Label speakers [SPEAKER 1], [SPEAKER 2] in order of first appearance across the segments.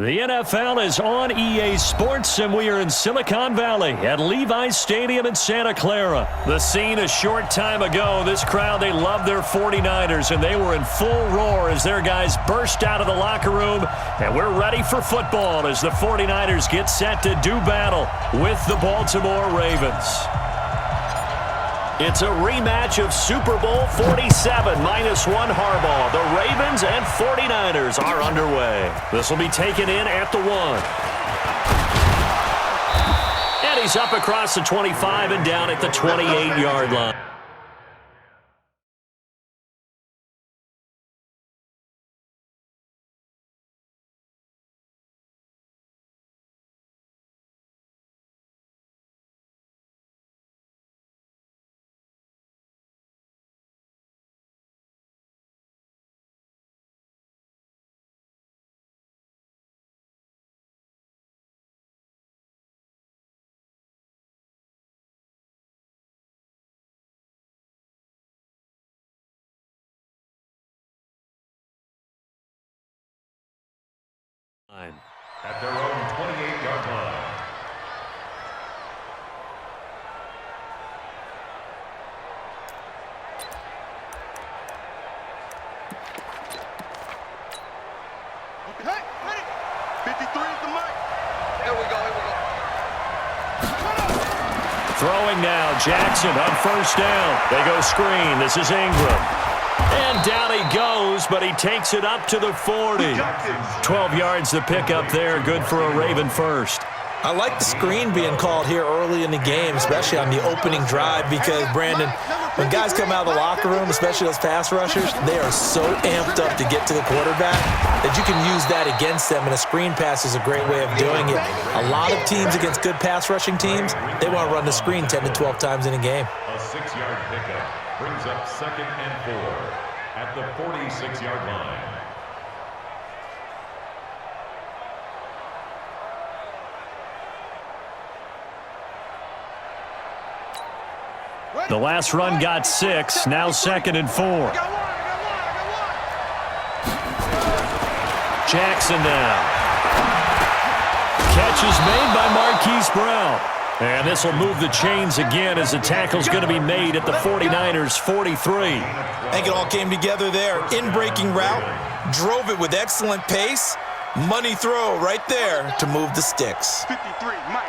[SPEAKER 1] The NFL is on EA Sports, and we are in Silicon Valley at Levi's Stadium in Santa Clara. The scene a short time ago, this crowd, they love their 49ers, and they were in full roar as their guys burst out of the locker room, and we're ready for football as the 49ers get set to do battle with the Baltimore Ravens. It's a rematch of Super Bowl 47 -1 Harbaugh. The Ravens and 49ers are underway. This will be taken in at the 1. And he's up across the 25 and down at the 28-yard line.
[SPEAKER 2] At their own 28-yard line.
[SPEAKER 3] Okay, ready. 53 is the mic. Here we go,
[SPEAKER 1] Throwing now, Jackson on first down. They go screen. This is Ingram. And down he goes, but he takes it up to the 40. 12 yards to pick up there. Good for a Raven first.
[SPEAKER 4] I like the screen being called here early in the game, especially on the opening drive, because, Brandon, when guys come out of the locker room, especially those pass rushers, they are so amped up to get to the quarterback that you can use that against them, and a screen pass is a great way of doing it. A lot of teams against good pass rushing teams, they want to run the screen 10 to 12 times in a game.
[SPEAKER 2] A 6-yard pickup brings up 2nd and 4 at the 46-yard line.
[SPEAKER 1] The last run got 6. Now 2nd and 4. Jackson now. Catch is made by Marquise Brown. And this will move the chains again as the tackle's going to be made at the 49ers' 43.
[SPEAKER 4] I think it all came together there. In-breaking route, drove it with excellent pace. Money throw right there to move the sticks.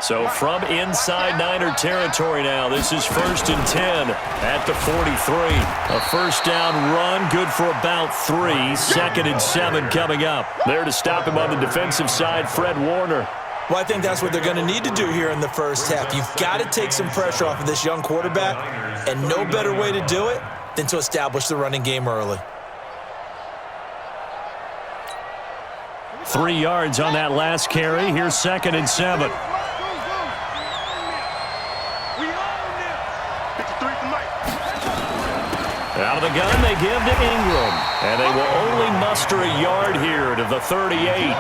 [SPEAKER 1] So from inside Niner territory now, this is 1st and 10 at the 43. A first down run, good for about 3. 2nd and 7 coming up. There to stop him on the defensive side, Fred Warner.
[SPEAKER 4] Well, I think that's what they're going to need to do here in the first half. You've got to take some pressure off of this young quarterback, and no better way to do it than to establish the running game early.
[SPEAKER 1] 3 yards on that last carry. Here's 2nd and 7. Out of the gun, they give to Ingram. And they will only muster a yard here to the 38.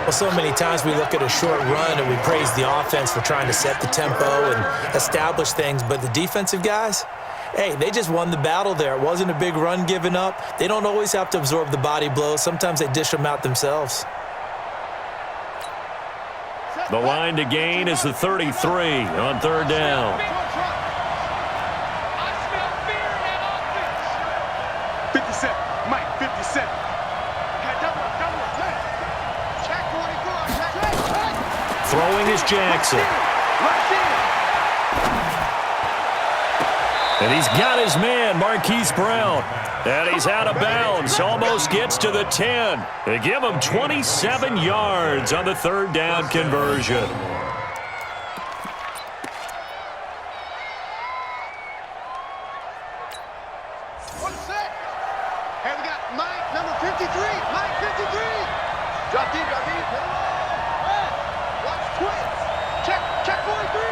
[SPEAKER 4] Well, so many times we look at a short run and we praise the offense for trying to set the tempo and establish things. But the defensive guys, hey, they just won the battle there. It wasn't a big run given up. They don't always have to absorb the body blows. Sometimes they dish them out themselves.
[SPEAKER 1] The line to gain is the 33 on 3rd down.
[SPEAKER 3] 57, Mike, 57.
[SPEAKER 1] Throwing is Jackson. And he's got his man, Marquise Brown. And he's out of bounds. Almost gets to the 10. They give him 27 yards on the 3rd down conversion.
[SPEAKER 3] Hey, we got Mike, number 53. Mike, 53. Drop deep, drop deep. Watch twins. Check 43.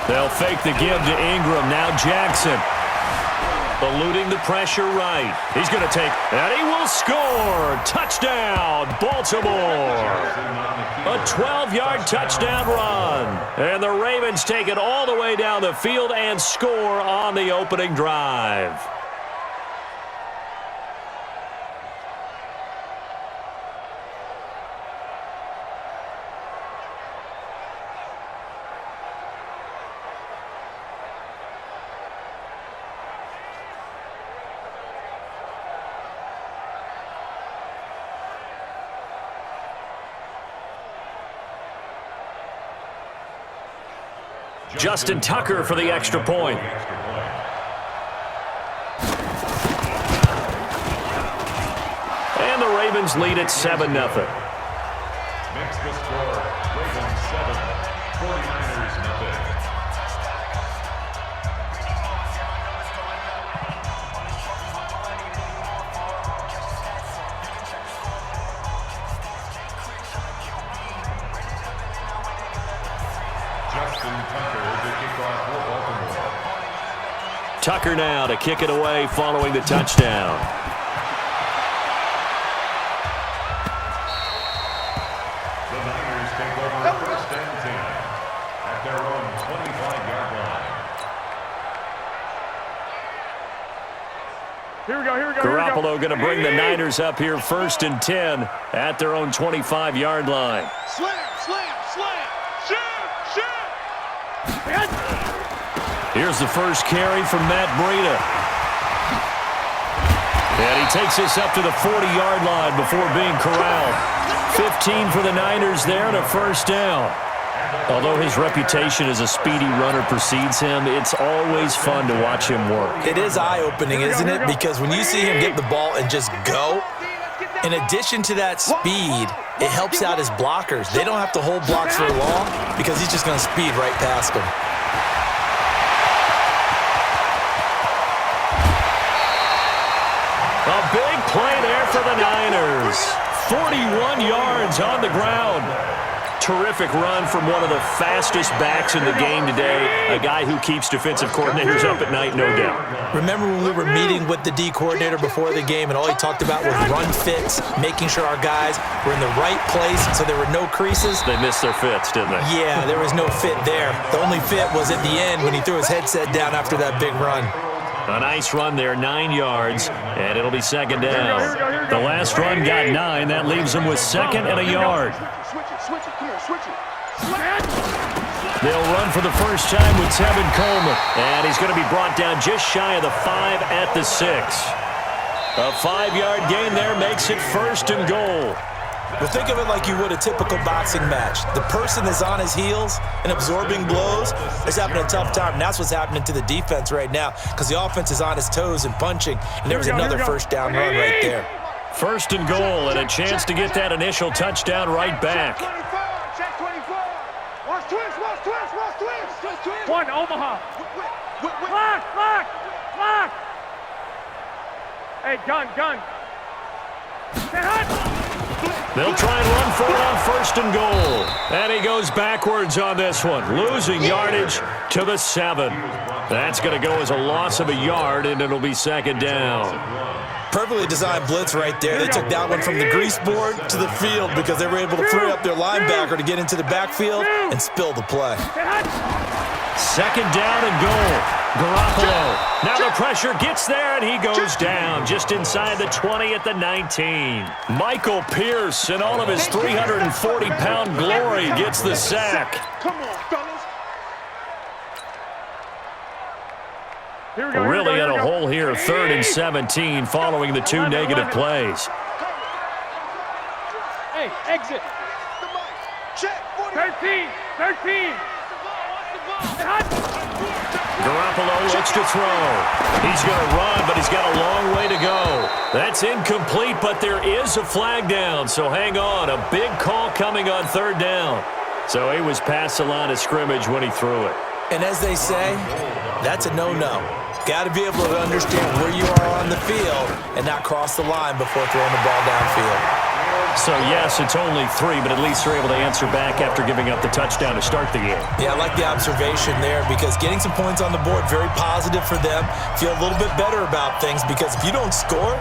[SPEAKER 1] They'll fake the give to Ingram. Now Jackson. Eluding the pressure right. He's going to take, and he will score. Touchdown, Baltimore. A 12-yard touchdown run. And the Ravens take it all the way down the field and score on the opening drive. Justin Tucker for the extra point. And the Ravens lead at 7-0.
[SPEAKER 2] Makes the score Ravens 7, 49ers nothing. Justin Tucker to kick off for Baltimore.
[SPEAKER 1] Tucker now to kick it away following the touchdown.
[SPEAKER 2] The Niners take over first and 10 at their own 25-yard line.
[SPEAKER 5] Here we go.
[SPEAKER 1] Garoppolo going to bring the Niners up here first and 10 at their own 25-yard line.
[SPEAKER 3] Slam, slam, slam. Shoot.
[SPEAKER 1] Here's the first carry from Matt Breida. And he takes this up to the 40-yard line before being corralled. 15 for the Niners there and a first down. Although his reputation as a speedy runner precedes him, it's always fun to watch him work.
[SPEAKER 4] It is eye-opening, isn't it? Because when you see him get the ball and just go, in addition to that speed, it helps out his blockers. They don't have to hold blocks for long because he's just going to speed right past them.
[SPEAKER 1] A big play there for the Niners. 41 yards on the ground. Terrific run from one of the fastest backs in the game today. A guy who keeps defensive coordinators up at night, no doubt.
[SPEAKER 4] Remember when we were meeting with the D coordinator before the game and all he talked about was run fits, making sure our guys were in the right place so there were no creases?
[SPEAKER 1] They missed their fits, didn't they?
[SPEAKER 4] Yeah, there was no fit there. The only fit was at the end when he threw his headset down after that big run.
[SPEAKER 1] A nice run there, 9 yards, and it'll be second down. The last run got 9. That leaves them with second and a yard.
[SPEAKER 3] Switch it. Come here, switch it.
[SPEAKER 1] They'll run for the first time with Tevin Coleman, and he's going to be brought down just shy of the 5 at the 6. A 5-yard gain there makes it first and goal.
[SPEAKER 4] Well, think of it like you would a typical boxing match. The person is on his heels and absorbing blows is having a tough time. And that's what's happening to the defense right now because the offense is on his toes and punching. And there was another first down run right there.
[SPEAKER 1] First and goal and a chance to get that initial touchdown right back.
[SPEAKER 3] Check 24. Watch twist.
[SPEAKER 5] One, Omaha. Lock. Hey, gun.
[SPEAKER 1] They'll try and run for it on first and goal. And he goes backwards on this one, losing yardage to the 7. That's going to go as a loss of a yard, and it'll be second down.
[SPEAKER 4] Perfectly designed blitz right there. They took that one from the grease board to the field because they were able to free up their linebacker to get into the backfield and spill the play.
[SPEAKER 1] Second down and goal. Garoppolo. Now the pressure gets there, and he goes down just inside the 20 at the 19. Michael Pierce, in all of his 340-pound glory, gets the sack.
[SPEAKER 3] Come on, fellas.
[SPEAKER 1] Really in a hole here, 3rd and 17, following the 2 negative plays.
[SPEAKER 5] Hey, exit.
[SPEAKER 3] Check.
[SPEAKER 5] 13.
[SPEAKER 1] Garoppolo looks to throw. He's going to run, but he's got a long way to go. That's incomplete, but there is a flag down, so hang on. A big call coming on 3rd down. So he was past the line of scrimmage when he threw it.
[SPEAKER 4] And as they say, that's a no-no. Got to be able to understand where you are on the field and not cross the line before throwing the ball downfield.
[SPEAKER 1] So, yes, it's only 3, but at least they're able to answer back after giving up the touchdown to start the game.
[SPEAKER 4] Yeah, I like the observation there because getting some points on the board, very positive for them. Feel a little bit better about things because if you don't score,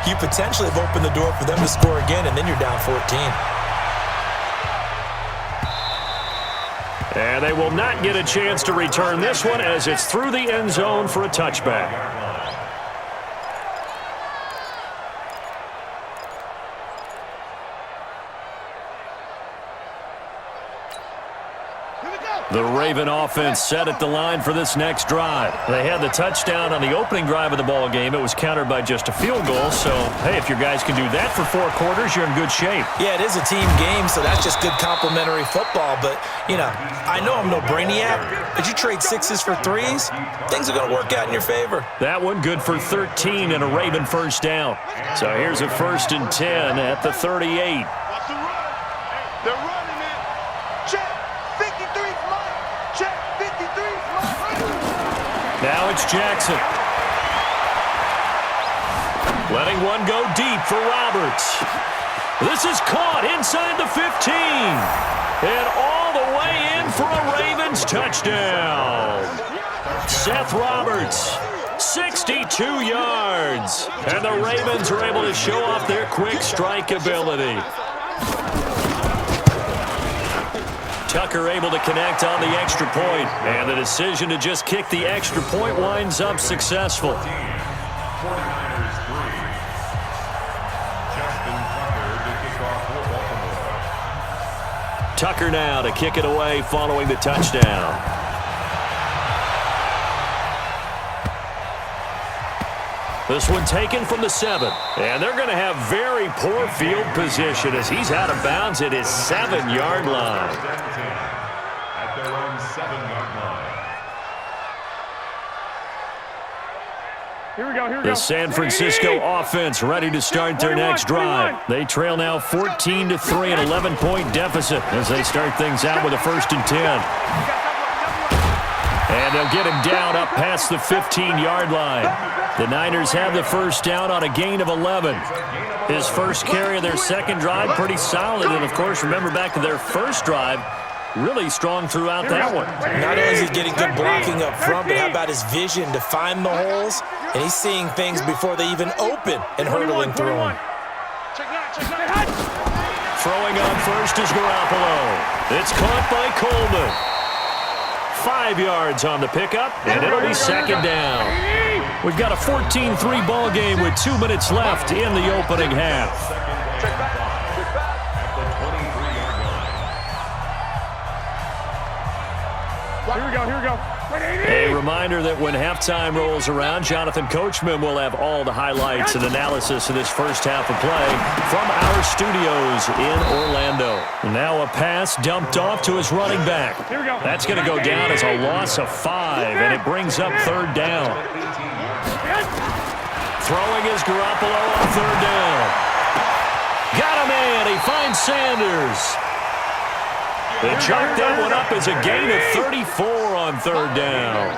[SPEAKER 4] you potentially have opened the door for them to score again, and then you're down 14.
[SPEAKER 1] And they will not get a chance to return this one as it's through the end zone for a touchback.
[SPEAKER 3] Here we go.
[SPEAKER 1] The Raven offense set at the line for this next drive. They had the touchdown on the opening drive of the ball game. It was countered by just a field goal. So, hey, if your guys can do that for 4 quarters, you're in good shape.
[SPEAKER 4] Yeah, it is a team game, so that's just good complementary football. But, you know, I know I'm no brainiac, but you trade 6s for 3s, things are going to work out in your favor.
[SPEAKER 1] That one good for 13 and a Raven first down. So here's a 1st and 10 at the 38.
[SPEAKER 3] Watch the run. They're running it. Check. 53's Mike. Check. 53's Mike.
[SPEAKER 1] Now it's Jackson. Letting one go deep for Roberts. This is caught inside the 15. And all the way in for a Ravens touchdown. Seth Roberts, 62 yards. And the Ravens are able to show off their quick strike ability. Tucker able to connect on the extra point, and the decision to just kick the extra point winds up successful.
[SPEAKER 2] 49ers 3. Justin Tucker to kick off for Baltimore.
[SPEAKER 1] Tucker now to kick it away following the touchdown. This one taken from the 7. And they're going to have very poor field position as he's out of bounds at his 7-yard line.
[SPEAKER 2] At their own 7-yard line.
[SPEAKER 5] Here we go, here we go.
[SPEAKER 1] The San Francisco offense ready to start their next drive. They trail now 14-3, an 11-point deficit as they start things out with a 1st and 10. And they'll get him down up past the 15-yard line. The Niners have the first down on a gain of 11. His first carry of their second drive, pretty solid. And, of course, remember back to their first drive, really strong throughout that one.
[SPEAKER 4] Not only is he getting good blocking up front, but how about his vision to find the holes? And he's seeing things before they even open and hurdling through them.
[SPEAKER 1] Throwing on first is Garoppolo. It's caught by Coleman. 5 yards on the pickup, and it'll be second down. We've got a 14-3 ball game with 2 minutes left in the opening half.
[SPEAKER 5] Here we go, here we go.
[SPEAKER 1] A reminder that when halftime rolls around, Jonathan Coachman will have all the highlights and analysis of this first half of play from our studios in Orlando. Now a pass dumped off to his running back.
[SPEAKER 5] Here we go.
[SPEAKER 1] That's going to go down as a loss of 5, and it brings up 3rd down. Throwing is Garoppolo on 3rd down. Got a man. He finds Sanders. They chalk that one up as a gain of 34 on 3rd down.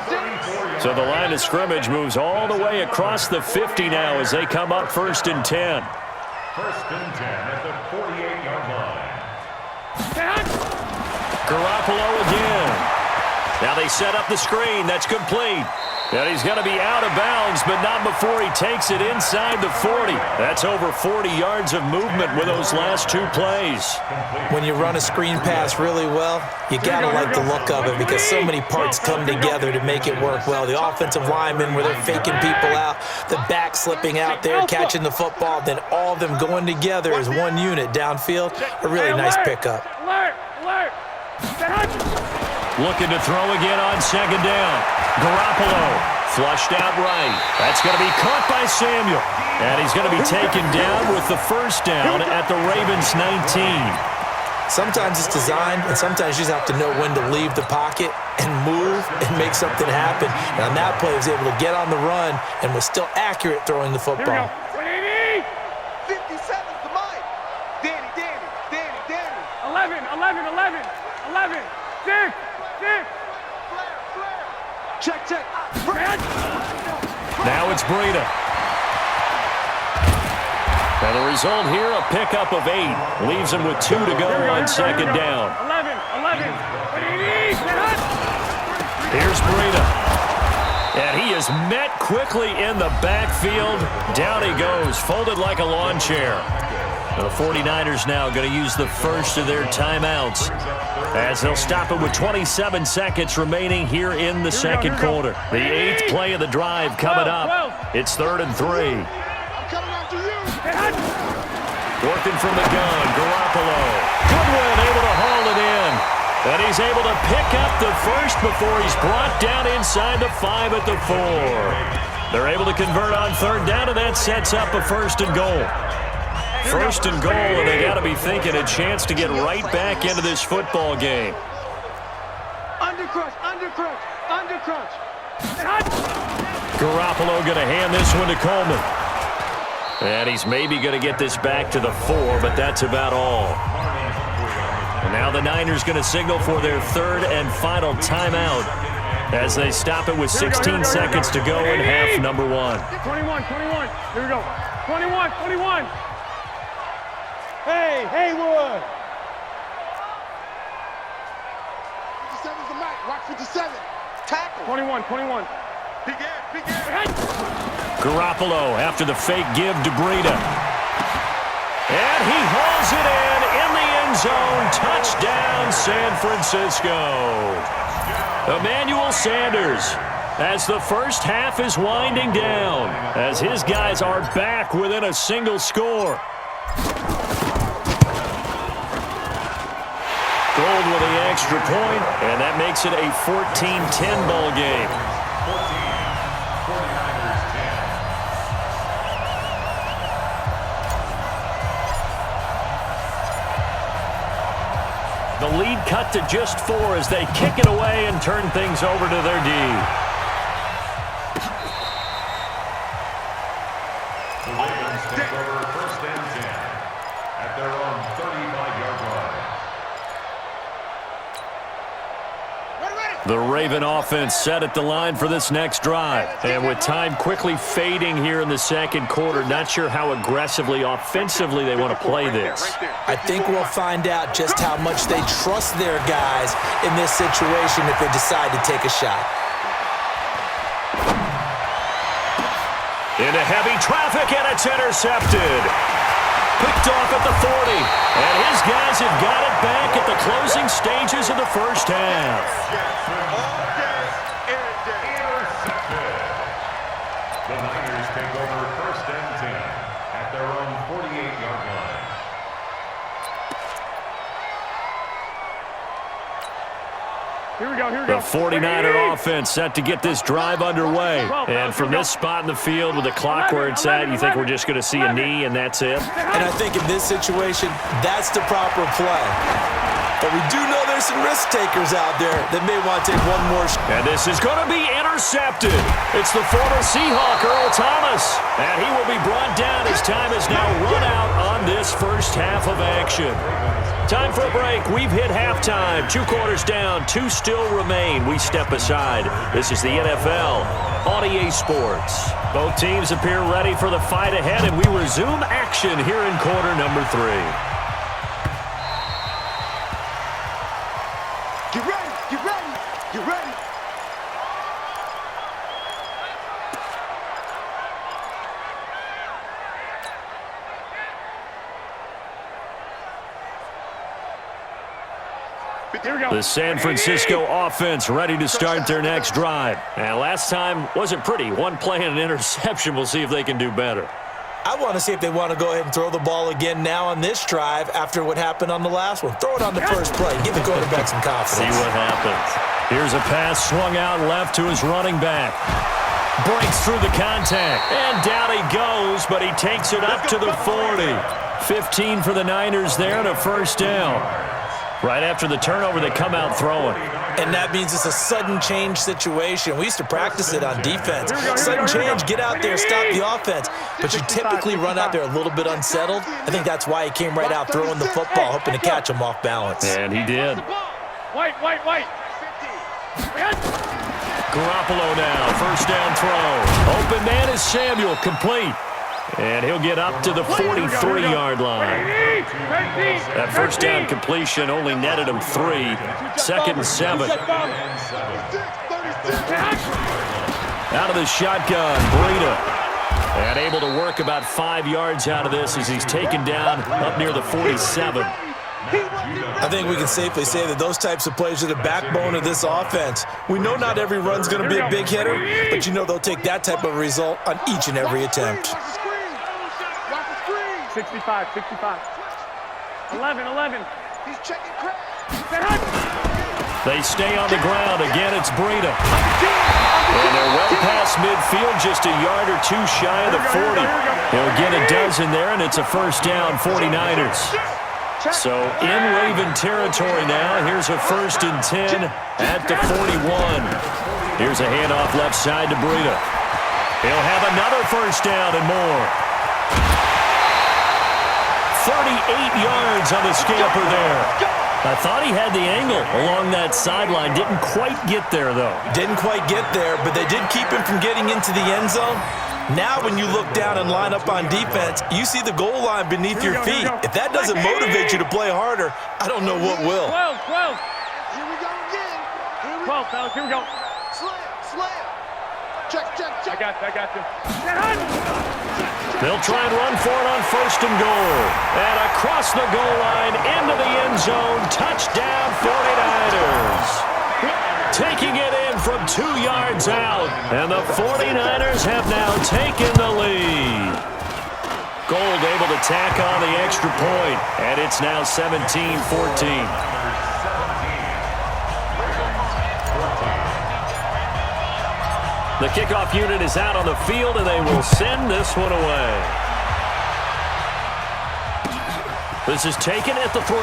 [SPEAKER 1] So the line of scrimmage moves all the way across the 50 now as they come up 1st and 10.
[SPEAKER 2] 1st and 10 at the 48-yard line.
[SPEAKER 1] Garoppolo again. Now they set up the screen. That's complete. And he's going to be out of bounds, but not before he takes it inside the 40. That's over 40 yards of movement with those last 2 plays.
[SPEAKER 4] When you run a screen pass really well, you got to like the look of it because so many parts come together to make it work well. The offensive linemen where they're faking people out, the back slipping out there, catching the football, then all of them going together as one unit downfield. A really nice pickup.
[SPEAKER 5] Alert!
[SPEAKER 1] Looking to throw again on 2nd down. Garoppolo flushed out right. That's going to be caught by Samuel. And he's going to be taken down with the first down at the Ravens 19.
[SPEAKER 4] Sometimes it's designed, and sometimes you just have to know when to leave the pocket and move and make something happen. And on that play, he was able to get on the run and was still accurate throwing the football.
[SPEAKER 3] 57's the Mike. Danny.
[SPEAKER 5] 11. 6.
[SPEAKER 3] Check.
[SPEAKER 1] Now it's Breida. And the result here, a pickup of 8. Leaves him with 2 to go on 2nd down.
[SPEAKER 5] 11.
[SPEAKER 1] Here's Breida. And he is met quickly in the backfield. Down he goes, folded like a lawn chair. The 49ers now going to use the first of their timeouts as they'll stop it with 27 seconds remaining here in the second quarter. The 8th play of the drive coming up. It's 3rd and 3.
[SPEAKER 3] I'm coming after you.
[SPEAKER 1] Working from the gun, Garoppolo. Goodwin able to haul it in. And he's able to pick up the first before he's brought down inside the 5 at the 4. They're able to convert on third down, and that sets up a 1st and goal. 1st and goal, and they got to be thinking a chance to get right back into this football game.
[SPEAKER 5] Undercrunch, undercrunch, undercrunch.
[SPEAKER 1] Garoppolo going to hand this one to Coleman. And he's maybe going to get this back to the 4, but that's about all. And now the Niners going to signal for their 3rd and final timeout as they stop it with 16 seconds to go in half number 1.
[SPEAKER 5] 21, 21. Here we go. 21, 21. Hey, Haywood.
[SPEAKER 3] 57's the mic. Watch 57. Tackle.
[SPEAKER 5] 21, 21.
[SPEAKER 3] Big air.
[SPEAKER 1] Garoppolo after the fake give to Breida. And he hauls it in the end zone. Touchdown, San Francisco. Emmanuel Sanders, as the first half is winding down, as his guys are back within a single score. Gold with the extra point, and that makes it a 14-10 ball game.
[SPEAKER 2] 49ers 10.
[SPEAKER 1] The lead cut to just 4 as they kick it away and turn things over to their D.
[SPEAKER 2] The Ravens take over 1st and 10 at their own 35-yard line.
[SPEAKER 1] The Raven offense set at the line for this next drive. And with time quickly fading here in the second quarter, not sure how aggressively, offensively they want to play this.
[SPEAKER 4] I think we'll find out just how much they trust their guys in this situation if they decide to take a shot.
[SPEAKER 1] Into heavy traffic, and it's intercepted. Picked off at the 40. And his guys have got it back at the closing stages of the first half.
[SPEAKER 2] The Niners take over 1st and 10 at their own 48-yard line.
[SPEAKER 5] Here we go, here we
[SPEAKER 1] The
[SPEAKER 5] go.
[SPEAKER 1] 49er offense set to get this drive underway. And from this spot in the field with the clock where it's at, you think we're just going to see a knee and that's it?
[SPEAKER 4] And I think in this situation, that's the proper play. But we do know there's some risk takers out there that may want to take one more shot.
[SPEAKER 1] And this is going to be intercepted. It's the former Seahawk, Earl Thomas. And he will be brought down as time is now run out on this first half of action. Time for a break. We've hit halftime. 2 quarters down, 2 still remain. We step aside. This is the NFL on EA Sports. Both teams appear ready for the fight ahead, and we resume action here in quarter number 3.
[SPEAKER 3] Get ready, get ready, get ready.
[SPEAKER 5] Here we go.
[SPEAKER 1] The San Francisco offense ready to start their next drive. And last time wasn't pretty. 1 play and an interception. We'll see if they can do better.
[SPEAKER 4] I want to see if they want to go ahead and throw the ball again now on this drive after what happened on the last one. Throw it on the first play. Give the quarterback some confidence.
[SPEAKER 1] See what happens. Here's a pass swung out left to his running back. Breaks through the contact. And down he goes, but he takes it up to the 40. 15 for the Niners there and a first down. Right after the turnover, they come out throwing.
[SPEAKER 4] And that means it's a sudden change situation. We used to practice it on defense. Sudden change, get out there, stop the offense. But you typically run out there a little bit unsettled. I think that's why he came right out throwing the football, hoping to catch him off balance.
[SPEAKER 1] And he did.
[SPEAKER 5] White.
[SPEAKER 1] Garoppolo now, first down throw. Open man is Samuel, complete. And he'll get up to the 43-yard line. That first down completion only netted him 3. 2nd and 7. Out of the shotgun, Breida. And able to work about 5 yards out of this as he's taken down up near the 47.
[SPEAKER 4] I think we can safely say that those types of plays are the backbone of this offense. We know not every run's going to be a big hitter, but you know they'll take that type of result on each and every attempt.
[SPEAKER 5] 65. 11.
[SPEAKER 3] He's checking crack.
[SPEAKER 1] They stay on the ground. Again, it's Breida. And they're well past midfield, just a yard or two shy of the 40. He'll get a dozen there, and it's a first down, 49ers. So in Raven territory now. Here's a 1st and 10 at the 41. Here's a handoff left side to Breida. He'll have another first down and more. 38 yards on the scamper there. I thought he had the angle along that sideline. Didn't quite get there, though.
[SPEAKER 4] Didn't quite get there, but they did keep him from getting into the end zone. Now when you look down and line up on defense, you see the goal line beneath your feet. If that doesn't motivate you to play harder, I don't know what will.
[SPEAKER 5] 12.
[SPEAKER 3] Here we go again.
[SPEAKER 5] 12, fellas, here we go.
[SPEAKER 3] Slam. Check.
[SPEAKER 5] I got you.
[SPEAKER 1] They'll try and run for it on 1st and goal. And across the goal line into the end zone. Touchdown 49ers. Taking it in from 2 yards out. And the 49ers have now taken the lead. Gold able to tack on the extra point. And it's now 17-14. The kickoff unit is out on the field, and they will send this one away. This is taken at the 3.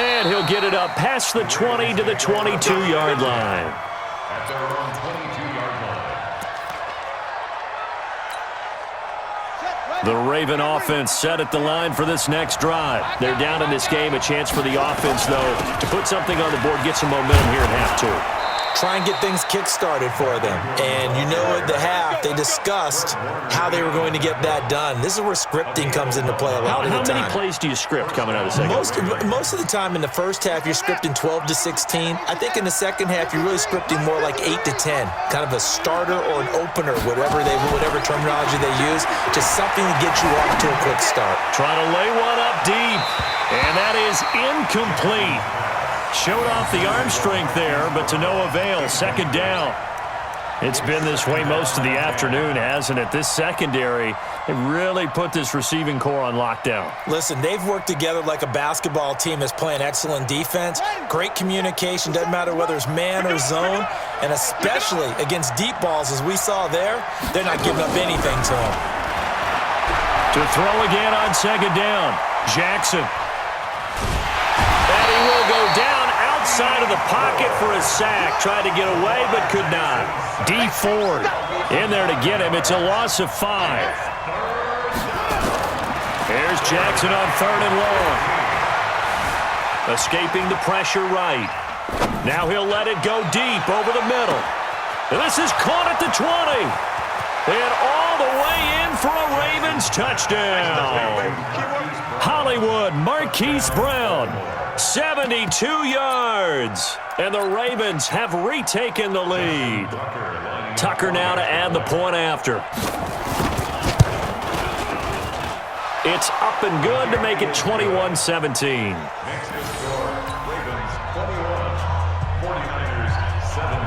[SPEAKER 1] And he'll get it up past the 20 to the 22-yard line.
[SPEAKER 2] At their own 22-yard line.
[SPEAKER 1] The Raven offense set at the line for this next drive. They're down in this game. A chance for the offense, though, to put something on the board, get some momentum here at half-2.
[SPEAKER 4] Try and get things kick-started for them. And you know at the half, they discussed how they were going to get that done. This is where scripting comes into play a lot of the time.
[SPEAKER 1] How many plays do you script coming out of the second?
[SPEAKER 4] Most of the time in the first half, you're scripting 12 to 16. I think in the second half, you're really scripting more like 8 to 10. Kind of a starter or an opener, whatever terminology they use. Just something to get you off to a quick start.
[SPEAKER 1] Trying to lay one up deep. And that is incomplete. Showed off the arm strength there, but to no avail. Second down. It's been this way most of the afternoon, hasn't it? This secondary, they really put this receiving core on lockdown.
[SPEAKER 4] Listen, they've worked together like a basketball team that's playing excellent defense. Great communication, doesn't matter whether it's man or zone, and especially against deep balls, as we saw there, they're not giving up anything to them.
[SPEAKER 1] To throw again on second down, Jackson. And he will go down outside of the pocket for a sack. Tried to get away, but could not. D Ford in there to get him. It's a loss of 5. Here's Jackson on 3rd and long. Escaping the pressure right. Now he'll let it go deep over the middle. And this is caught at the 20. And all the way in for a Ravens touchdown. Hollywood Marquise Brown. 72 yards. And the Ravens have retaken the lead. Tucker now to add the point after. It's up and good to make it 21-17.
[SPEAKER 2] Next to score, Ravens 21, 49ers 17.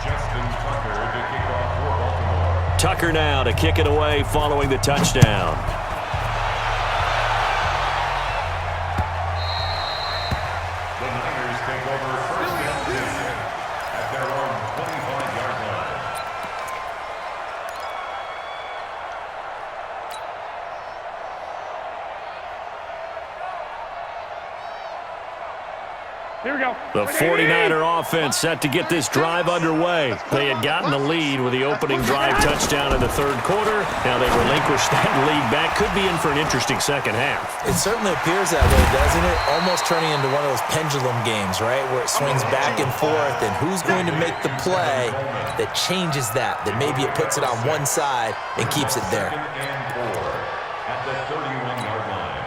[SPEAKER 2] Justin Tucker to kick off for Baltimore.
[SPEAKER 1] Tucker now to kick it away following the touchdown.
[SPEAKER 2] The Niners take over 1st and 10 at their own 25-yard line.
[SPEAKER 5] Here we go.
[SPEAKER 1] The 49er offense set to get this drive underway. They had gotten the lead with the opening drive touchdown in the 3rd quarter. Now they relinquished that lead back. Could be in for an interesting second half.
[SPEAKER 4] It certainly appears that way, doesn't it? Almost turning into one of those pendulum games, right? Where it swings back and forth, and who's going to make the play that changes that maybe it puts it on one side and keeps it there.
[SPEAKER 2] 2nd and 4 at the 31-yard line.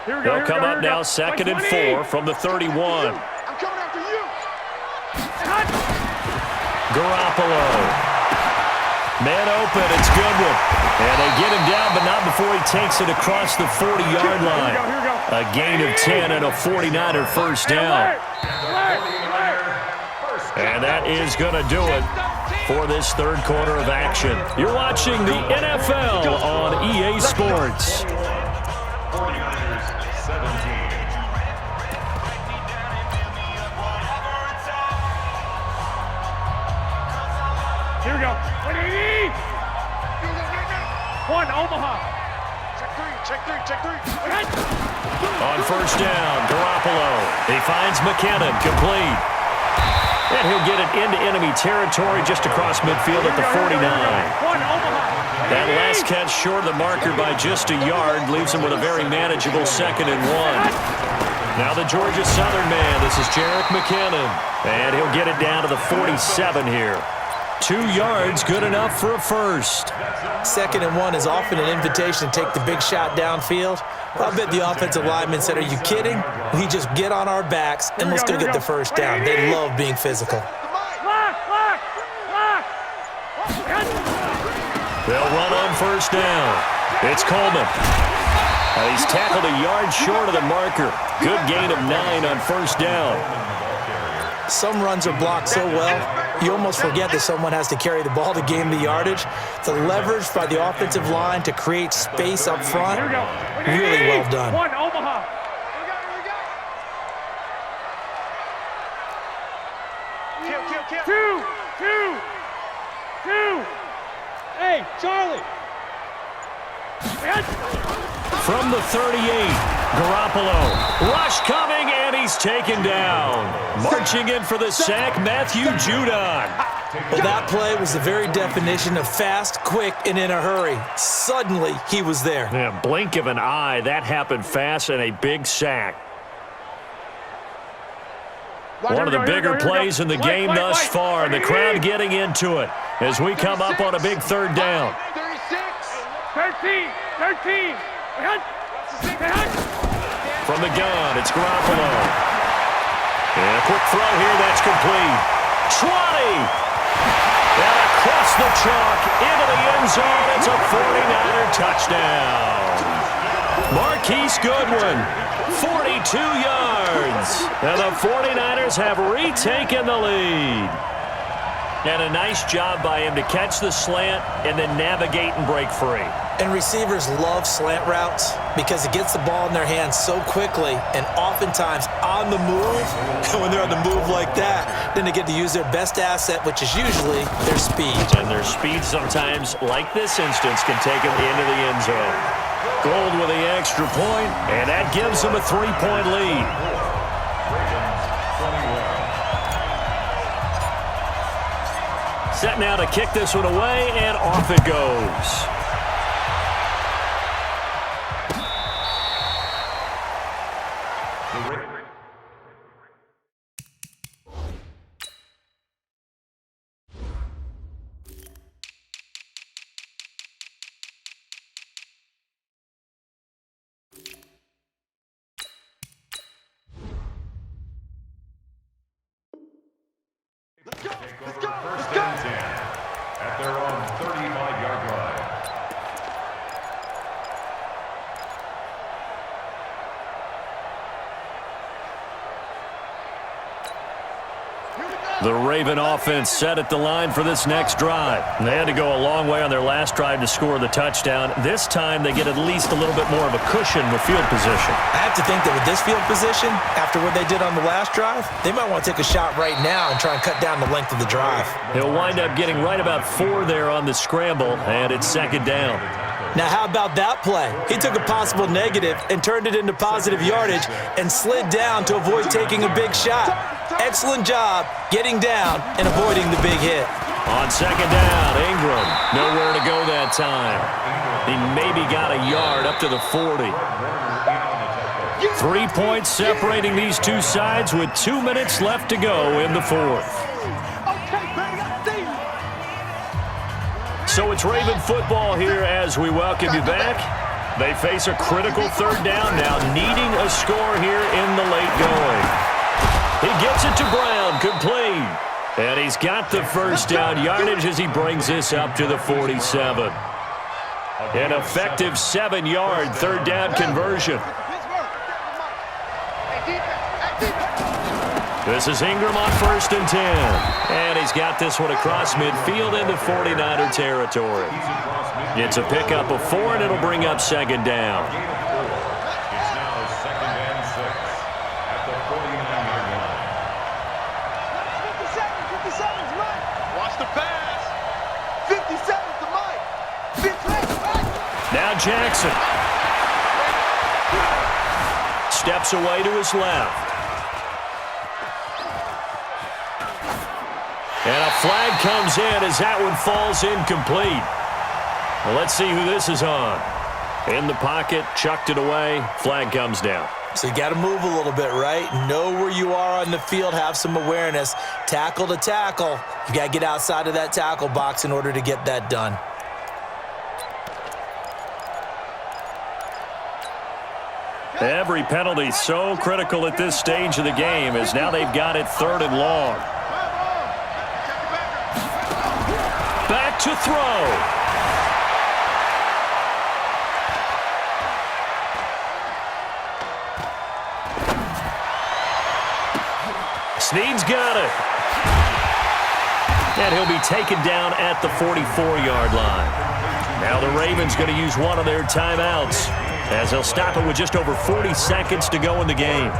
[SPEAKER 5] Here we go.
[SPEAKER 1] They'll come up now 2nd and 4 from the 31.
[SPEAKER 3] I'm coming after you.
[SPEAKER 1] Garoppolo. Man open, it's Goodwin. And they get him down, but not before he takes it across the 40-yard line.
[SPEAKER 5] Here we go.
[SPEAKER 1] A gain of 10 and a 49er first down.
[SPEAKER 2] And the 49er first
[SPEAKER 1] And that is going to do it for this third quarter of action. You're watching the NFL on EA Sports.
[SPEAKER 2] 49ers 17.
[SPEAKER 5] Here we go. 180. One, Omaha. Check three.
[SPEAKER 1] On first down, Garoppolo. He finds McKinnon, complete. And he'll get it into enemy territory just across midfield at the 49. That last catch short of the marker by just a yard leaves him with a very manageable 2nd and 1. Now the Georgia Southern man, this is Jerick McKinnon. And he'll get it down to the 47 here. 2 yards, good enough for a first.
[SPEAKER 4] 2nd and 1 is often an invitation to take the big shot downfield. I bet the offensive lineman said, are you kidding? We just get on our backs and let's go get the first down. They love being physical.
[SPEAKER 1] They'll run on first down. It's Coleman. He's tackled a yard short of the marker. Good gain of 9 on first down.
[SPEAKER 4] Some runs are blocked so well, you almost forget that someone has to carry the ball to gain the yardage. The leverage by the offensive line to create space up front, really well done.
[SPEAKER 5] One, Omaha. Kill. Two. Hey, Charlie.
[SPEAKER 1] From the 38, Garoppolo. Rush coming, and he's taken down. Marching in for the sack, Matthew Judon.
[SPEAKER 4] Well, that play was the very definition of fast, quick, and in a hurry. Suddenly, he was there.
[SPEAKER 1] Yeah, blink of an eye, that happened fast, and a big sack. One of the bigger plays in the game thus far, and the crowd getting into it as we come up on a big third down.
[SPEAKER 5] 13.
[SPEAKER 1] From the gun, it's Garoppolo. And a quick throw here, that's complete. 20! And across the chalk, into the end zone, it's a 49er touchdown. Marquise Goodwin, 42 yards. And the 49ers have retaken the lead. And a nice job by him to catch the slant and then navigate and break free.
[SPEAKER 4] And receivers love slant routes because it gets the ball in their hands so quickly and oftentimes on the move. And when they're on the move like that, then they get to use their best asset, which is usually their speed.
[SPEAKER 1] And their speed sometimes, like this instance, can take them into the end zone. Gold with the extra point, and that gives them a 3-point lead. Set now to kick this one away, and off it goes.
[SPEAKER 2] Let's go. First and 10 at their own 35-yard line.
[SPEAKER 1] The Raven offense set at the line for this next drive. They had to go a long way on their last drive to score the touchdown. This time they get at least a little bit more of a cushion with field position.
[SPEAKER 4] I have to think that with this field position, after what they did on the last drive, they might want to take a shot right now and try and cut down the length of the drive.
[SPEAKER 1] He'll wind up getting right about 4 there on the scramble, and it's 2nd down.
[SPEAKER 4] Now, how about that play? He took a possible negative and turned it into positive yardage and slid down to avoid taking a big shot. Excellent job getting down and avoiding the big hit.
[SPEAKER 1] On 2nd down, Ingram, nowhere to go that time. He maybe got a yard up to the 40. 3 points separating these two sides with 2 minutes left to go in the fourth. So it's Raven football here as we welcome you back. They face a critical 3rd down now, needing a score here in the late going. He gets it to Brown, complete. And he's got the first down yardage as he brings this up to the 47. An effective 7-yard 3rd down conversion. This is Ingram on 1st and 10. And he's got this one across midfield into 49er territory. It's a pickup of 4, and it'll bring up 2nd down.
[SPEAKER 2] It's now 2nd and 6 at the 49-yard line.
[SPEAKER 3] 50 seconds, Mike. Watch the pass. 50 seconds to Mike. 50 seconds.
[SPEAKER 1] Now Jackson. Steps away to his left. And a flag comes in as that one falls incomplete. Well, let's see who this is on. In the pocket, chucked it away, flag comes down.
[SPEAKER 4] So you got to move a little bit, right? Know where you are on the field, have some awareness. Tackle to tackle. You got to get outside of that tackle box in order to get that done.
[SPEAKER 1] Every penalty so critical at this stage of the game as now they've got it 3rd and long. Back to throw. Snead's got it. And he'll be taken down at the 44-yard line. Now the Ravens going to use one of their timeouts as they'll stop it with just over 40 seconds to go in the game.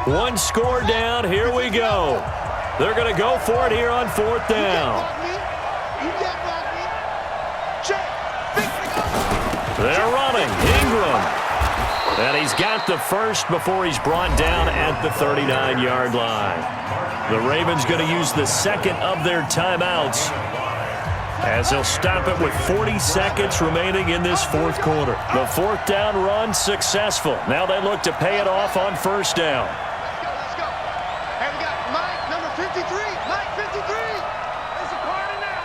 [SPEAKER 1] One score down. Here we go. They're going to go for it here on 4th down. They're running. Ingram. And he's got the first before he's brought down at the 39-yard line. The Ravens going to use the 2nd of their timeouts as they'll stop it with 40 seconds remaining in this 4th quarter. The 4th down run successful. Now they look to pay it off on 1st down.
[SPEAKER 3] Let's go. And we got Mike, number 53. Mike, 53. There's a corner now.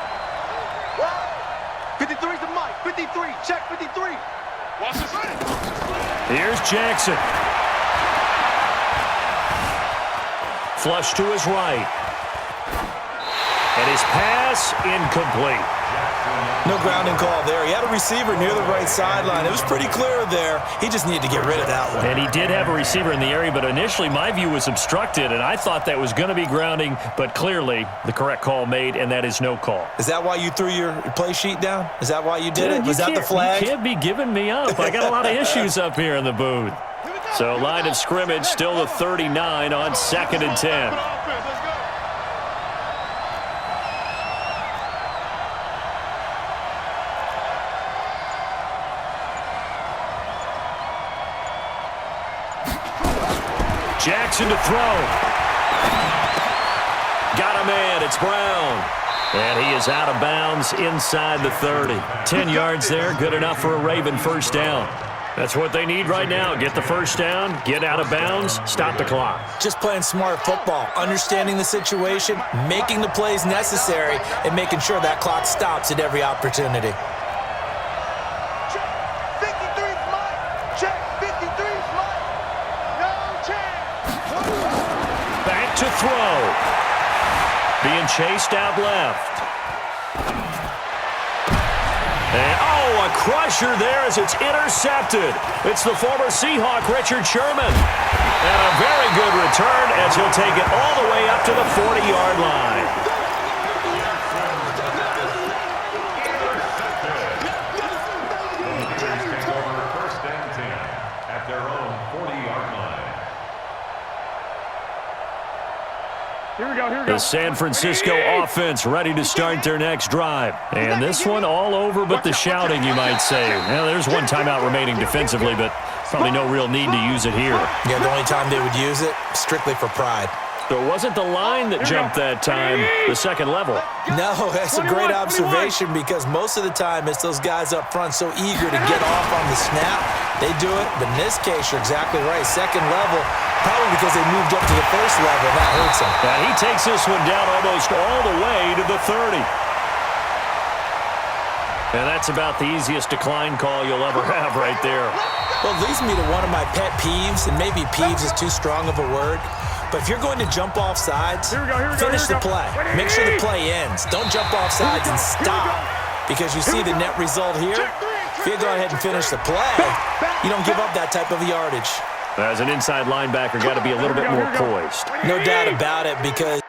[SPEAKER 3] What? 53 to Mike. 53. Check 53. Watch this.
[SPEAKER 1] Here's Jackson. Flush to his right. And his pass incomplete.
[SPEAKER 4] No grounding call there. He had a receiver near the right sideline. It was pretty clear there. He just needed to get rid of that one.
[SPEAKER 1] And he did have a receiver in the area, but initially my view was obstructed, and I thought that was going to be grounding, but clearly the correct call made, and that is no call.
[SPEAKER 4] Is that why you threw your play sheet down? Is that why you did it? Was that the flag?
[SPEAKER 1] You can't be giving me up. I got a lot of issues up here in the booth. So line of scrimmage, still the 39 on 2nd and 10. Jackson to throw. Got a man. It's Brown. And he is out of bounds inside the 30. 10 yards there. Good enough for a Raven 1st down. That's what they need right now. Get the 1st down, get out of bounds, stop the clock.
[SPEAKER 4] Just playing smart football, understanding the situation, making the plays necessary, and making sure that clock stops at every opportunity.
[SPEAKER 1] To throw. Being chased out left. And, a crusher there as it's intercepted. It's the former Seahawk, Richard Sherman. And a very good return as he'll take it all the way up to the 40-yard line.
[SPEAKER 2] Take over 1st and 10 at their own 40-yard line.
[SPEAKER 5] Here we go, here we go.
[SPEAKER 1] The San Francisco offense ready to start their next drive. And this one all over but the shouting, you might say. Now, there's one timeout remaining defensively, but probably no real need to use it here.
[SPEAKER 4] Yeah, the only time they would use it, strictly for pride.
[SPEAKER 1] So it wasn't the line that jumped that time, the 2nd level.
[SPEAKER 4] No, that's a great observation because most of the time it's those guys up front so eager to get off on the snap. They do it, but in this case, you're exactly right. 2nd level, probably because they moved up to the 1st level. That hurts them.
[SPEAKER 1] Now he takes this one down almost all the way to the 30. And that's about the easiest decline call you'll ever have right there.
[SPEAKER 4] Well, it leads me to one of my pet peeves, and maybe peeves is too strong of a word, but if you're going to jump off sides, finish the play. Make sure the play ends. Don't jump off sides and stop, because you see the net result here. If you go ahead and finish the play, you don't give up that type of yardage.
[SPEAKER 1] As an inside linebacker, got to be a little bit more poised.
[SPEAKER 4] No doubt about it, because